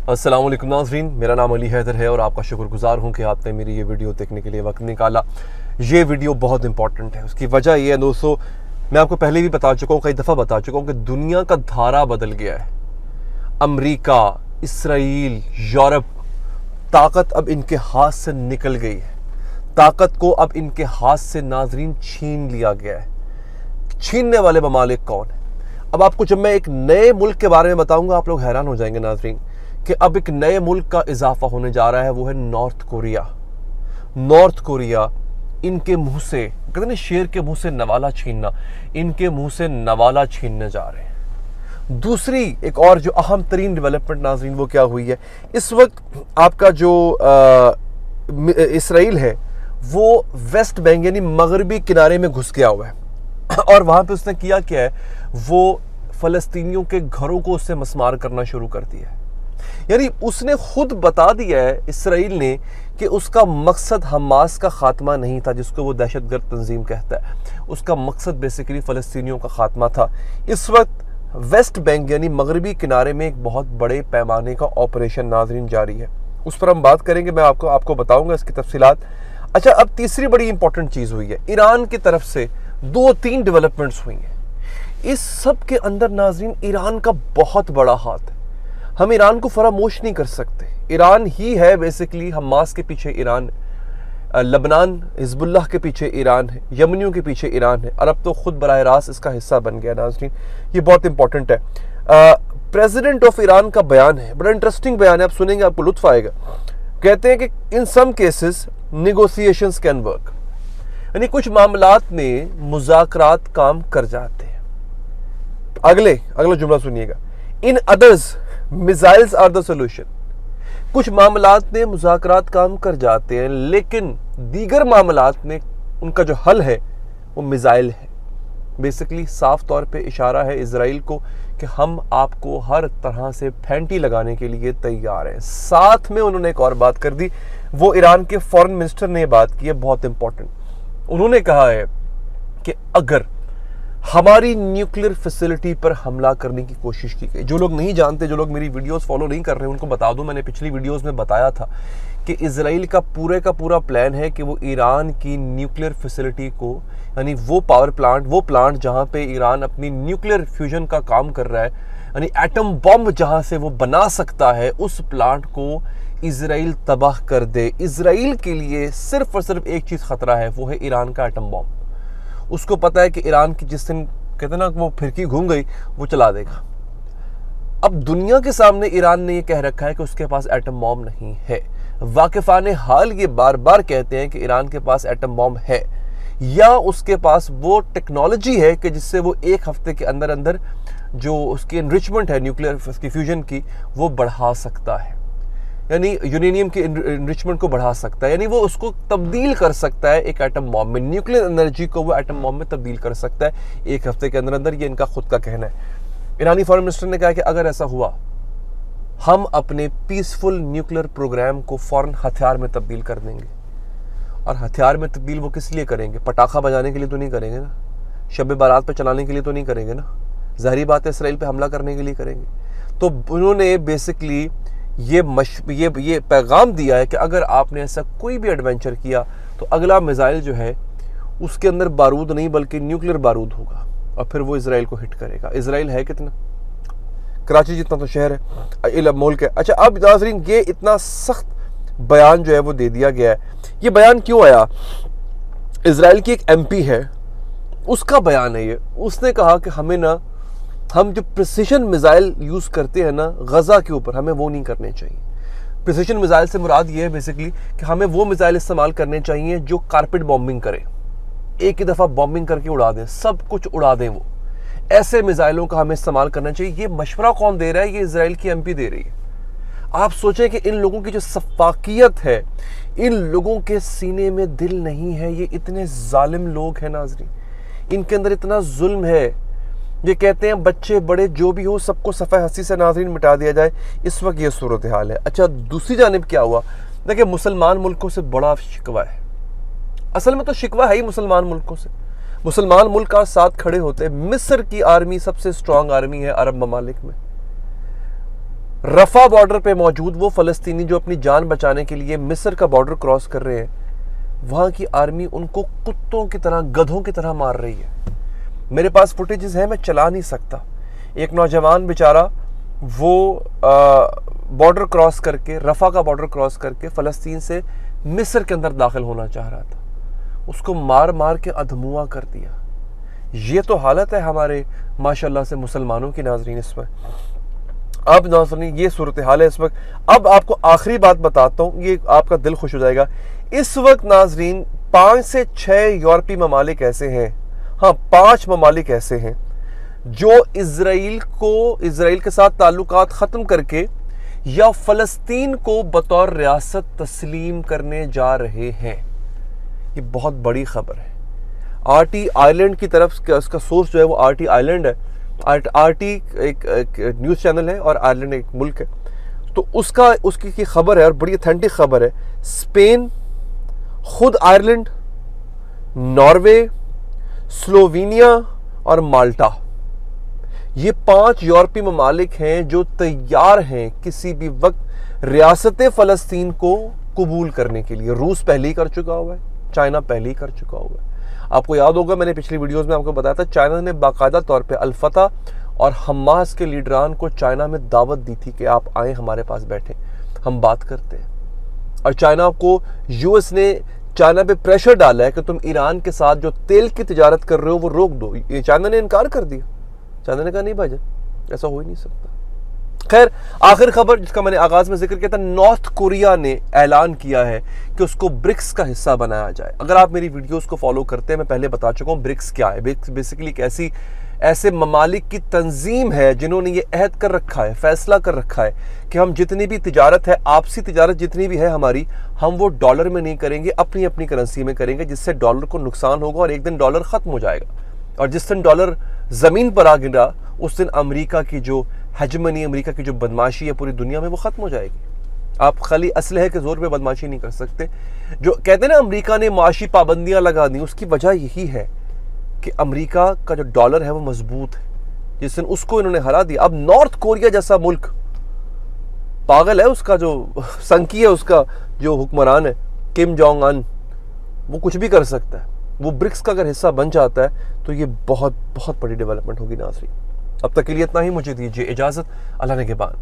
السلام علیکم ناظرین، میرا نام علی حیدر ہے اور آپ کا شکر گزار ہوں کہ آپ نے میری یہ ویڈیو دیکھنے کے لیے وقت نکالا۔ یہ ویڈیو بہت امپورٹنٹ ہے۔ اس کی وجہ یہ ہے دوستو، میں آپ کو پہلے بھی بتا چکا ہوں، کئی دفعہ بتا چکا ہوں کہ دنیا کا دھارا بدل گیا ہے۔ امریکہ، اسرائیل، یورپ، طاقت اب ان کے ہاتھ سے نکل گئی ہے۔ طاقت کو اب ان کے ہاتھ سے ناظرین چھین لیا گیا ہے۔ چھیننے والے ممالک کون ہیں؟ اب آپ کو جب میں ایک نئے ملک کے بارے میں بتاؤں گا، آپ لوگ حیران ہو جائیں گے ناظرین کہ اب ایک نئے ملک کا اضافہ ہونے جا رہا ہے، وہ ہے نارتھ کوریا۔ نارتھ کوریا ان کے منہ سے، کہتے ہیں شیر کے منہ سے نوالا چھیننا، ان کے منہ سے نوالا چھیننے جا رہے ہیں۔ دوسری ایک اور جو اہم ترین ڈیولپمنٹ ناظرین وہ کیا ہوئی ہے، اس وقت آپ کا جو اسرائیل ہے وہ ویسٹ بینک یعنی مغربی کنارے میں گھس گیا ہوا ہے، اور وہاں پہ اس نے کیا ہے، وہ فلسطینیوں کے گھروں کو اس سے مسمار کرنا شروع کر دیا ہے۔ یعنی اس نے خود بتا دیا ہے اسرائیل نے کہ اس کا مقصد حماس کا خاتمہ نہیں تھا، جس کو وہ دہشت گرد تنظیم کہتا ہے۔ اس کا مقصد بیسیکلی فلسطینیوں کا خاتمہ تھا۔ اس وقت ویسٹ بینک یعنی مغربی کنارے میں ایک بہت بڑے پیمانے کا آپریشن ناظرین جاری ہے، اس پر ہم بات کریں گے، میں آپ کو بتاؤں گا اس کی تفصیلات۔ اچھا، اب تیسری بڑی امپورٹنٹ چیز ہوئی ہے، ایران کی طرف سے 2-3 ڈیولپمنٹس ہوئی ہیں۔ اس سب کے اندر ناظرین ایران کا بہت بڑا ہاتھ ہے۔ ہم ایران کو فراموش نہیں کر سکتے۔ ایران ہی ہے بیسیکلی، حماس کے پیچھے ایران ہے، لبنان حزب اللہ کے پیچھے ایران ہے، یمنیوں کے پیچھے ایران ہے، اور اب تو خود براہ راست اس کا حصہ بن گیا ناظرین۔ یہ بہت امپورٹنٹ ہے۔ پریزیڈنٹ آف ایران کا بیان ہے، بڑا انٹرسٹنگ بیان ہے، آپ سنیں گے آپ کو لطف آئے گا۔ کہتے ہیں کہ in some cases negotiations can work, یعنی کچھ معاملات میں مذاکرات کام کر جاتے ہیں۔ اگلا جملہ سنیے گا، in others missiles are the solution. کچھ معاملات میں مذاکرات کام کر جاتے ہیں، لیکن دیگر معاملات میں ان کا جو حل ہے وہ میزائل ہے۔ بیسیکلی صاف طور پہ اشارہ ہے اسرائیل کو کہ ہم آپ کو ہر طرح سے پھینٹی لگانے کے لیے تیار ہیں۔ ساتھ میں انہوں نے ایک اور بات کر دی، وہ ایران کے فورن منسٹر نے یہ بات کی ہے، بہت امپورٹنٹ۔ انہوں نے کہا ہے کہ اگر ہماری نیوکلیر فیسلٹی پر حملہ کرنے کی کوشش کی گئی، جو لوگ نہیں جانتے، جو لوگ میری ویڈیوز فالو نہیں کر رہے ہیں، ان کو بتا دوں، میں نے پچھلی ویڈیوز میں بتایا تھا کہ اسرائیل کا پورا پلان ہے کہ وہ ایران کی نیوکلیر فیسلٹی کو، یعنی وہ پاور پلانٹ جہاں پہ ایران اپنی نیوکلیر فیوژن کا کام کر رہا ہے، یعنی ایٹم بم جہاں سے وہ بنا سکتا ہے، اس پلانٹ کو اسرائیل تباہ کر دے۔ اسرائیل کے لیے صرف اور صرف ایک چیز خطرہ ہے، وہ ہے ایران کا ایٹم بم۔ اس کو پتا ہے کہ ایران کی جس دن کہتے ہیں نا وہ پھرکی گھوم گئی، وہ چلا دے گا۔ اب دنیا کے سامنے ایران نے یہ کہہ رکھا ہے کہ اس کے پاس ایٹم بم نہیں ہے۔ واقفان حال یہ بار بار کہتے ہیں کہ ایران کے پاس ایٹم بم ہے، یا اس کے پاس وہ ٹیکنالوجی ہے کہ جس سے وہ ایک ہفتے کے اندر جو اس کی انریچمنٹ ہے نیوکلیر کی فیوژن کی، وہ بڑھا سکتا ہے، یعنی یورینیم کی انریچمنٹ کو بڑھا سکتا ہے، یعنی وہ اس کو تبدیل کر سکتا ہے ایک ایٹم بم میں، نیوکلیر انرجی کو وہ ایٹم بم میں تبدیل کر سکتا ہے ایک ہفتے کے اندر۔ یہ ان کا خود کا کہنا ہے۔ ایرانی فارن منسٹر نے کہا کہ اگر ایسا ہوا، ہم اپنے پیسفل نیوکلیر پروگرام کو فوراً ہتھیار میں تبدیل کر دیں گے۔ اور ہتھیار میں تبدیل وہ کس لیے کریں گے؟ پٹاخہ بجانے کے لیے تو نہیں کریں گے نا، شب بارات پہ چلانے کے لیے تو نہیں کریں گے نا، ظاہری بات ہے اسرائیل پہ حملہ کرنے کے لیے کریں گے۔ تو انہوں نے بیسیکلی یہ پیغام دیا ہے کہ اگر آپ نے ایسا کوئی بھی ایڈونچر کیا تو اگلا میزائل جو ہے اس کے اندر بارود نہیں بلکہ نیوکلیر بارود ہوگا، اور پھر وہ اسرائیل کو ہٹ کرے گا۔ اسرائیل ہے کتنا؟ کراچی جتنا تو شہر ہے، ملک ہے۔ اچھا، اب ناظرین یہ اتنا سخت بیان جو ہے وہ دے دیا گیا ہے۔ یہ بیان کیوں آیا؟ اسرائیل کی ایک ایم پی ہے، اس کا بیان ہے یہ۔ اس نے کہا کہ ہم جو پریسیشن میزائل یوز کرتے ہیں نا غزہ کے اوپر، ہمیں وہ نہیں کرنے چاہیے۔ پریسیشن میزائل سے مراد یہ ہے بیسیکلی کہ ہمیں وہ میزائل استعمال کرنے چاہیے جو کارپٹ بامبنگ کرے، ایک ہی دفعہ بامبنگ کر کے اڑا دیں، سب کچھ اڑا دیں۔ وہ ایسے میزائلوں کا ہمیں استعمال کرنا چاہیے۔ یہ مشورہ کون دے رہا ہے؟ یہ اسرائیل کی ایم پی دے رہی ہے۔ آپ سوچیں کہ ان لوگوں کی جو سفاکیت ہے، ان لوگوں کے سینے میں دل نہیں ہے، یہ اتنے ظالم لوگ ہیں ناظرین، ان کے اندر اتنا ظلم ہے۔ یہ کہتے ہیں بچے بڑے جو بھی ہو سب کو صفحہ ہستی سے ناظرین مٹا دیا جائے۔ اس وقت یہ صورتحال ہے۔ اچھا، دوسری جانب کیا ہوا؟ دیکھیں، مسلمان ملکوں سے بڑا شکوہ ہے، اصل میں تو شکوہ ہے ہی مسلمان ملکوں سے۔ مسلمان ملک کا ساتھ کھڑے ہوتے ہیں۔ مصر کی آرمی سب سے سٹرونگ آرمی ہے عرب ممالک میں، رفح بارڈر پہ موجود وہ فلسطینی جو اپنی جان بچانے کے لیے مصر کا بارڈر کراس کر رہے ہیں، وہاں کی آرمی ان کو کتوں کی طرح، گدھوں کی طرح مار رہی ہے۔ میرے پاس فوٹیجز ہیں، میں چلا نہیں سکتا۔ ایک نوجوان بیچارہ وہ بارڈر کراس کر کے، رفح کا بارڈر کراس کر کے فلسطین سے مصر کے اندر داخل ہونا چاہ رہا تھا، اس کو مار مار کے ادھموا کر دیا۔ یہ تو حالت ہے ہمارے ماشاءاللہ سے مسلمانوں کی ناظرین اس میں۔ اب ناظرین یہ صورتحال ہے اس وقت۔ اب آپ کو آخری بات بتاتا ہوں، یہ آپ کا دل خوش ہو جائے گا۔ اس وقت ناظرین 5 سے 6 یورپی ممالک ایسے ہیں، ہاں 5 ممالک ایسے ہیں جو اسرائیل کے ساتھ تعلقات ختم کر کے یا فلسطین کو بطور ریاست تسلیم کرنے جا رہے ہیں۔ یہ بہت بڑی خبر ہے۔ RT آئرلینڈ کی طرف اس کا سورس جو ہے وہ RT آئرلینڈ ہے۔ RT ایک نیوز چینل ہے اور آئرلینڈ ایک ملک ہے، تو اس کی خبر ہے اور بڑی اتھینٹک خبر ہے۔ اسپین، خود آئرلینڈ، ناروے، سلووینیا اور مالٹا، یہ 5 یورپی ممالک ہیں جو تیار ہیں کسی بھی وقت ریاست فلسطین کو قبول کرنے کے لیے۔ روس پہلے ہی کر چکا ہوا ہے، چائنا پہلے ہی کر چکا ہوا ہے۔ آپ کو یاد ہوگا میں نے پچھلی ویڈیوز میں آپ کو بتایا تھا، چائنا نے باقاعدہ طور پہ الفتح اور حماس کے لیڈران کو چائنا میں دعوت دی تھی کہ آپ آئیں ہمارے پاس بیٹھیں، ہم بات کرتے ہیں۔ اور چائنا کو US نے چائنا پہ پریشر ڈالا ہے کہ تم ایران کے ساتھ جو تیل کی تجارت کر رہے ہو وہ روک دو۔ یہ چائنا نے انکار کر دیا، چائنا نے کہا نہیں بھائی جان ایسا ہو ہی نہیں سکتا۔ خیر، آخر خبر جس کا میں نے آغاز میں ذکر کیا تھا، نارتھ کوریا نے اعلان کیا ہے کہ اس کو برکس کا حصہ بنایا جائے۔ اگر آپ میری ویڈیوز کو فالو کرتے ہیں، میں پہلے بتا چکا ہوں برکس کیا ہے۔ برکس بیسیکلی ایک ایسے ممالک کی تنظیم ہے جنہوں نے یہ عہد کر رکھا ہے، فیصلہ کر رکھا ہے کہ ہم جتنی بھی تجارت ہے، آپسی تجارت جتنی بھی ہے ہماری، ہم وہ ڈالر میں نہیں کریں گے، اپنی اپنی کرنسی میں کریں گے، جس سے ڈالر کو نقصان ہوگا اور ایک دن ڈالر ختم ہو جائے گا۔ اور جس دن ڈالر زمین پر آ گرا، اس دن امریکہ کی جو ہیجمنی، امریکہ کی جو بدماشی ہے پوری دنیا میں، وہ ختم ہو جائے گی۔ آپ خالی اسلحے کے زور پہ بدماشی نہیں کر سکتے۔ جو کہتے ہیں نا امریکہ نے معاشی پابندیاں لگا دی، اس کی وجہ یہی ہے کہ امریکہ کا جو ڈالر ہے وہ مضبوط ہے، جس دن اس کو انہوں نے ہرا دیا۔ اب نارتھ کوریا جیسا ملک پاگل ہے، اس کا جو سنکی ہے، اس کا جو حکمران ہے کم جونگ ان، وہ کچھ بھی کر سکتا ہے۔ وہ برکس کا اگر حصہ بن جاتا ہے تو یہ بہت بہت بڑی ڈیولپمنٹ ہوگی ناظرین۔ اب تک کے لیے اتنا ہی، مجھے دیجیے اجازت، اللہ نگہبان۔